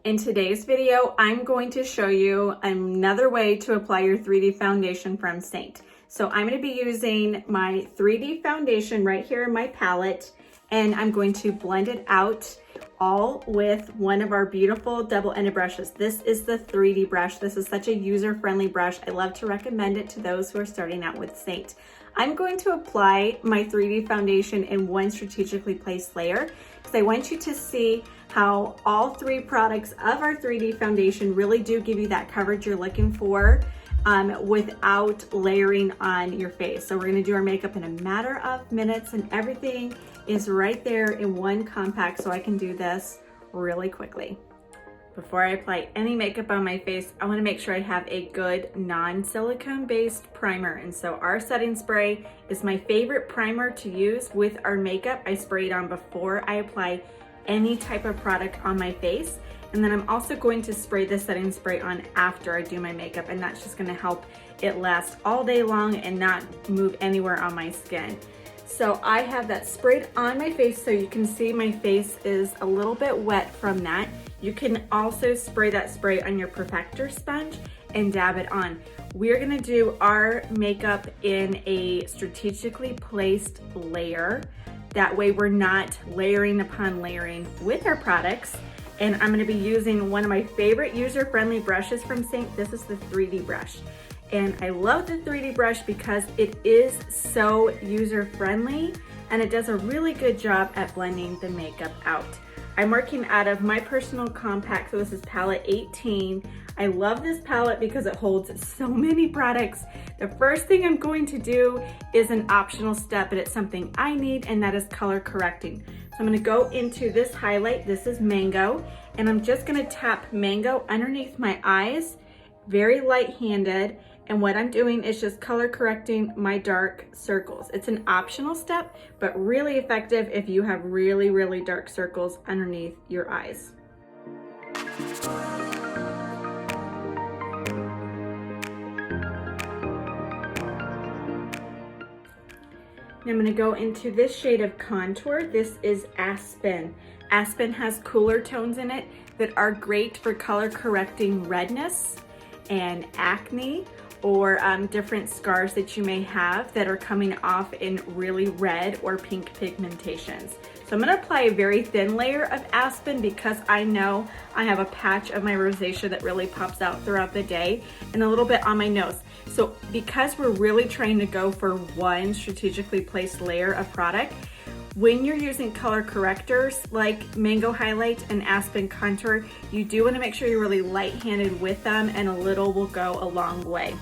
In today's video, I'm going to show you another way to apply your 3D foundation from Seint. So I'm going to be using my 3D foundation right here in my palette, and I'm going to blend it out all with one of our beautiful double-ended brushes. This is the 3D brush. This is such a user-friendly brush. I love to recommend it to those who are starting out with Seint. I'm going to apply my 3D foundation in one strategically placed layer because I want you to see how all three products of our 3D foundation really do give you that coverage you're looking for without layering on your face. So we're gonna do our makeup in a matter of minutes, and everything is right there in one compact, so I can do this really quickly. Before I apply any makeup on my face, I wanna make sure I have a good non-silicone based primer. And so our setting spray is my favorite primer to use with our makeup. I spray it on before I apply any type of product on my face. And then I'm also going to spray the setting spray on after I do my makeup, and that's just gonna help it last all day long and not move anywhere on my skin. So I have that sprayed on my face, so you can see my face is a little bit wet from that. You can also spray that spray on your perfector sponge and dab it on. We're gonna do our makeup in a strategically placed layer. That way we're not layering upon layering with our products. And I'm gonna be using one of my favorite user-friendly brushes from Seint. This is the 3D brush. And I love the 3D brush because it is so user-friendly and it does a really good job at blending the makeup out. I'm working out of my personal compact, so this is palette 18. I love this palette because it holds so many products. The first thing I'm going to do is an optional step, but it's something I need, and that is color correcting. So I'm gonna go into this highlight, this is Mango, and I'm just gonna tap Mango underneath my eyes, very light-handed, and what I'm doing is just color correcting my dark circles. It's an optional step, but really effective if you have really, really dark circles underneath your eyes. Now I'm gonna go into this shade of Contour. This is Aspen. Aspen has cooler tones in it that are great for color correcting redness and acne, or different scars that you may have that are coming off in really red or pink pigmentations. So I'm gonna apply a very thin layer of Aspen because I know I have a patch of my rosacea that really pops out throughout the day, and a little bit on my nose. So because we're really trying to go for one strategically placed layer of product, when you're using color correctors like Mango Highlight and Aspen Contour, you do want to make sure you're really light-handed with them, and a little will go a long way.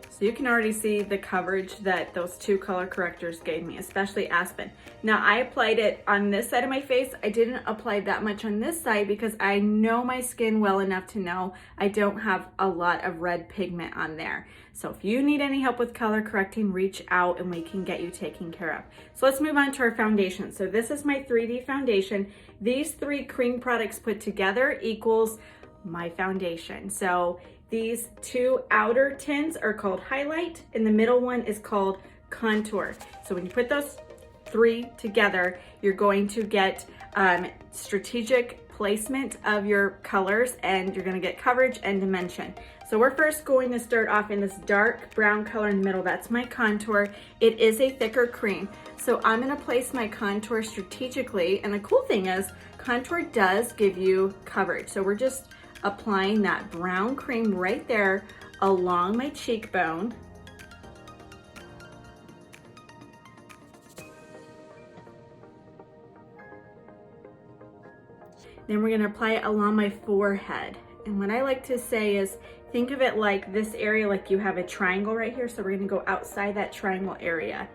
So you can already see the coverage that those two color correctors gave me, especially Aspen. Now I applied it on this side of my face. I didn't apply that much on this side because I know my skin well enough to know I don't have a lot of red pigment on there. So if you need any help with color correcting, reach out and we can get you taken care of. So let's move on to our foundation. So this is my 3D foundation. These three cream products put together equals my foundation. So these two outer tints are called Highlight, and the middle one is called Contour. So when you put those three together, you're going to get strategic placement of your colors, and you're gonna get coverage and dimension. So we're first going to start off in this dark brown color in the middle. That's my Contour. It is a thicker cream. So I'm gonna place my contour strategically, and the cool thing is Contour does give you coverage. So we're just applying that brown cream right there along my cheekbone. Then we're gonna apply it along my forehead. And what I like to say is, think of it like this area, like you have a triangle right here. So we're gonna go outside that triangle area.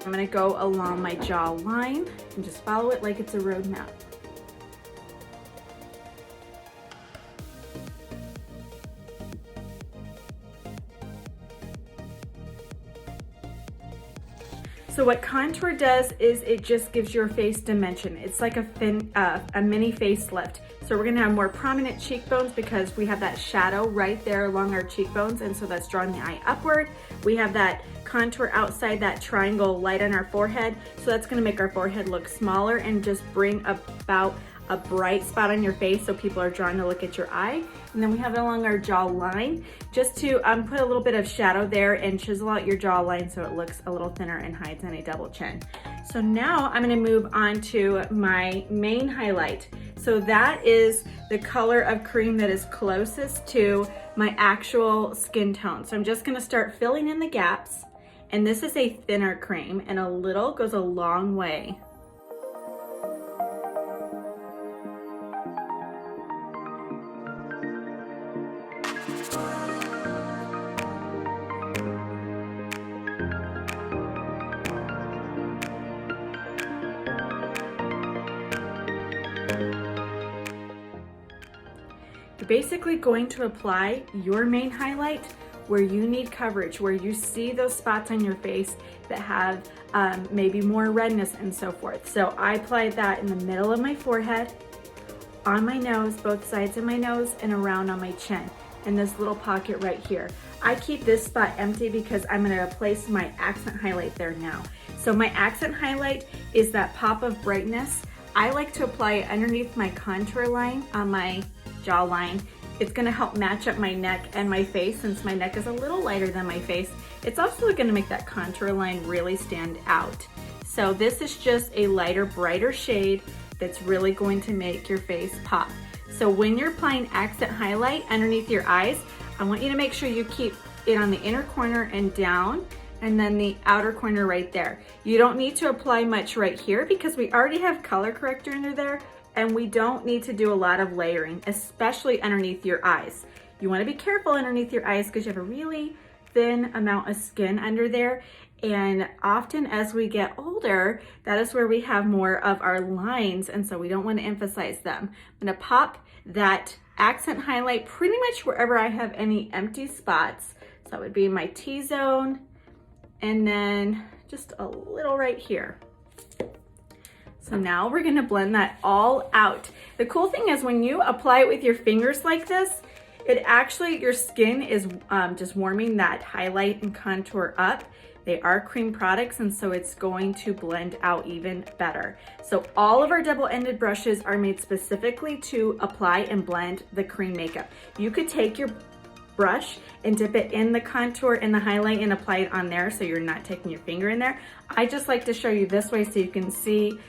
I'm gonna go along my jawline and just follow it like it's a road map. So what contour does is it just gives your face dimension. It's like a mini facelift. So we're gonna have more prominent cheekbones because we have that shadow right there along our cheekbones, and so that's drawing the eye upward. We have that contour outside that triangle light on our forehead, so that's gonna make our forehead look smaller and just bring about a bright spot on your face so people are drawn to look at your eye. And then we have it along our jawline just to put a little bit of shadow there and chisel out your jawline so it looks a little thinner and hides any double chin. So now I'm gonna move on to my main highlight. So that is the color of cream that is closest to my actual skin tone. So I'm just gonna start filling in the gaps, and this is a thinner cream, and a little goes a long way. You're basically going to apply your main highlight where you need coverage, where you see those spots on your face that have maybe more redness and so forth. So I applied that in the middle of my forehead, on my nose, both sides of my nose, and around on my chin, in this little pocket right here. I keep this spot empty because I'm gonna place my accent highlight there now. So my accent highlight is that pop of brightness. I like to apply it underneath my contour line on my jawline. It's gonna help match up my neck and my face since my neck is a little lighter than my face. It's also gonna make that contour line really stand out. So this is just a lighter, brighter shade that's really going to make your face pop. So when you're applying accent highlight underneath your eyes, I want you to make sure you keep it on the inner corner and down, and then the outer corner right there. You don't need to apply much right here because we already have color corrector under there, and we don't need to do a lot of layering, especially underneath your eyes. You wanna be careful underneath your eyes because you have a really thin amount of skin under there. And often as we get older, that is where we have more of our lines, and so we don't wanna emphasize them. I'm gonna pop that accent highlight pretty much wherever I have any empty spots. So that would be my T-zone, and then just a little right here. So now we're gonna blend that all out. The cool thing is when you apply it with your fingers like this, it actually, your skin is just warming that highlight and contour up. They are cream products, and so it's going to blend out even better. So all of our double-ended brushes are made specifically to apply and blend the cream makeup. You could take your brush and dip it in the contour and the highlight and apply it on there so you're not taking your finger in there. I just like to show you this way so you can see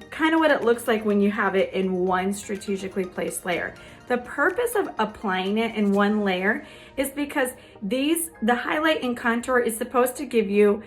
kind of what it looks like when you have it in one strategically placed layer. The purpose of applying it in one layer is because the highlight and contour is supposed to give you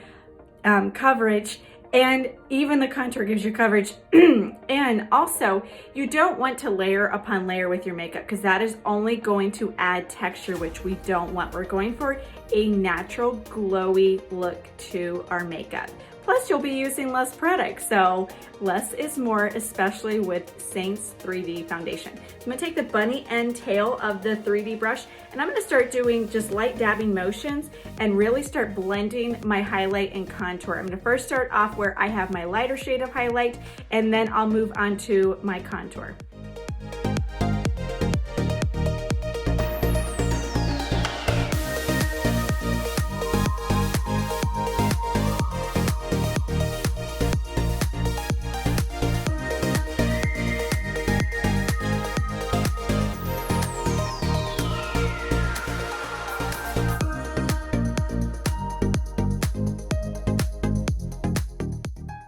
coverage, and even the contour gives you coverage. And also, you don't want to layer upon layer with your makeup because that is only going to add texture, which we don't want. We're going for a natural, glowy look to our makeup. Plus, you'll be using less product, so less is more, especially with Seint's 3D foundation. I'm gonna take the bunny end tail of the 3D brush, and I'm gonna start doing just light dabbing motions and really start blending my highlight and contour. I'm gonna first start off where I have my lighter shade of highlight, and then I'll move on to my contour.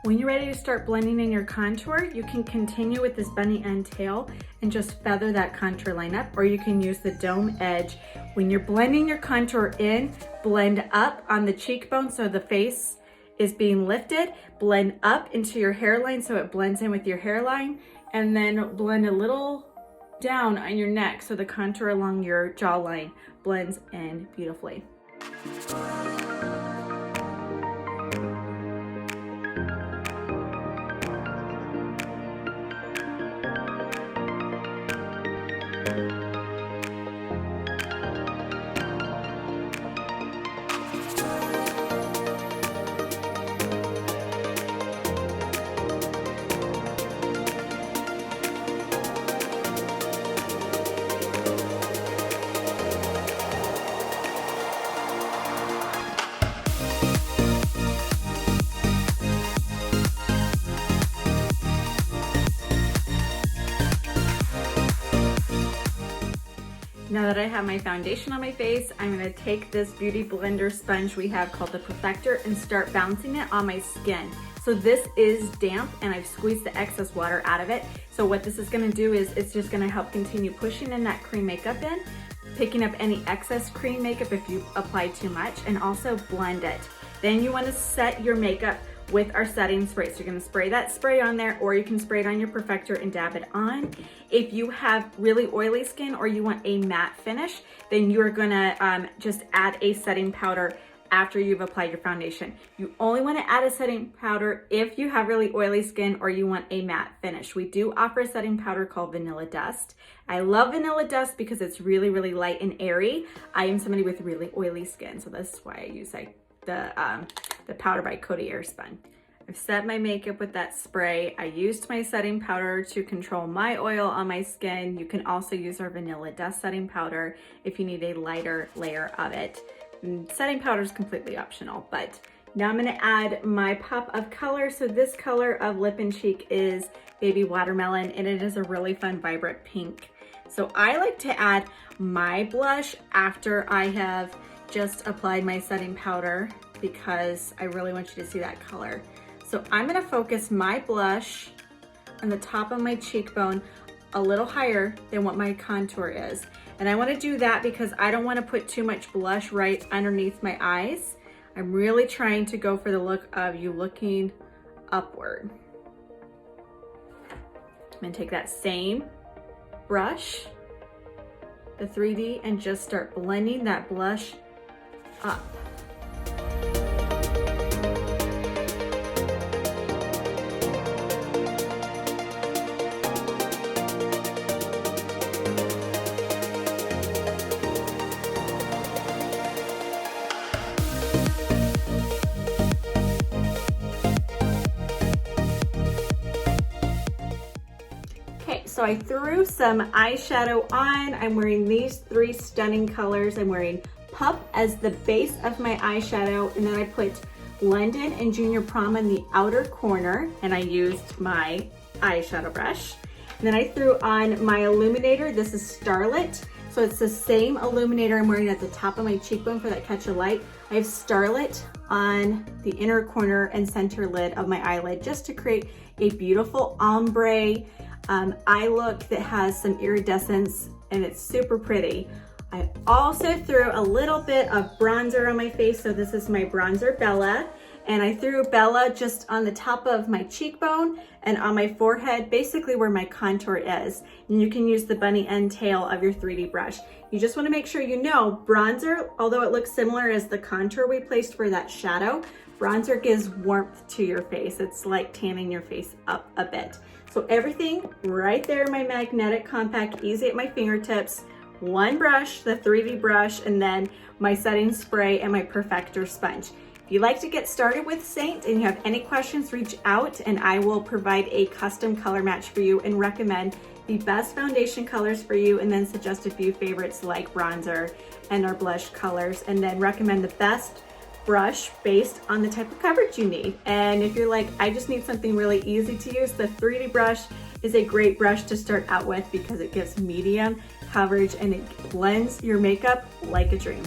When you're ready to start blending in your contour, you can continue with this bunny end tail and just feather that contour line up, or you can use the dome edge. When you're blending your contour in, blend up on the cheekbone so the face is being lifted, blend up into your hairline so it blends in with your hairline, and then blend a little down on your neck so the contour along your jawline blends in beautifully. Now that I have my foundation on my face, I'm gonna take this beauty blender sponge we have called the Perfector and start bouncing it on my skin. So this is damp and I've squeezed the excess water out of it. So what this is gonna do is it's just gonna help continue pushing in that cream makeup in, picking up any excess cream makeup if you apply too much, and also blend it. Then you wanna set your makeup with our setting spray. So you're gonna spray that spray on there, or you can spray it on your Perfector and dab it on. If you have really oily skin or you want a matte finish, then you're gonna just add a setting powder after you've applied your foundation. You only wanna add a setting powder if you have really oily skin or you want a matte finish. We do offer a setting powder called Vanilla Dust. I love Vanilla Dust because it's really, really light and airy. I am somebody with really oily skin, so that's why I use the powder by Coty Airspun. I've set my makeup with that spray. I used my setting powder to control my oil on my skin. You can also use our Vanilla Dust setting powder if you need a lighter layer of it. Setting powder is completely optional, but now I'm gonna add my pop of color. So this color of Lip and Cheek is Baby Watermelon, and it is a really fun, vibrant pink. So I like to add my blush after I have just applied my setting powder because I really want you to see that color. So I'm gonna focus my blush on the top of my cheekbone a little higher than what my contour is. And I wanna do that because I don't wanna put too much blush right underneath my eyes. I'm really trying to go for the look of you looking upward. I'm gonna take that same brush, the 3D, and just start blending that blush up. So I threw some eyeshadow on. I'm wearing these three stunning colors. I'm wearing Pup as the base of my eyeshadow, and then I put London and Junior Prom in the outer corner, and I used my eyeshadow brush. And then I threw on my Illuminator. This is Starlet. So it's the same Illuminator I'm wearing at the top of my cheekbone for that catch of light. I have Starlet on the inner corner and center lid of my eyelid just to create a beautiful ombre eye look that has some iridescence, and it's super pretty. I also threw a little bit of bronzer on my face. So this is my bronzer Bella, and I threw Bella just on the top of my cheekbone and on my forehead, basically where my contour is. And you can use the bunny end tail of your 3D brush. You just want to make sure you know bronzer, although it looks similar as the contour we placed for that shadow, bronzer gives warmth to your face. It's like tanning your face up a bit. So everything right there, my magnetic compact, easy at my fingertips, one brush, the 3D brush, and then my setting spray and my Perfector sponge. If you'd like to get started with Seint and you have any questions, reach out and I will provide a custom color match for you and recommend the best foundation colors for you, and then suggest a few favorites like bronzer and our blush colors, and then recommend the best brush based on the type of coverage you need. And if you're like, I just need something really easy to use, the 3D brush is a great brush to start out with because it gives medium coverage and it blends your makeup like a dream.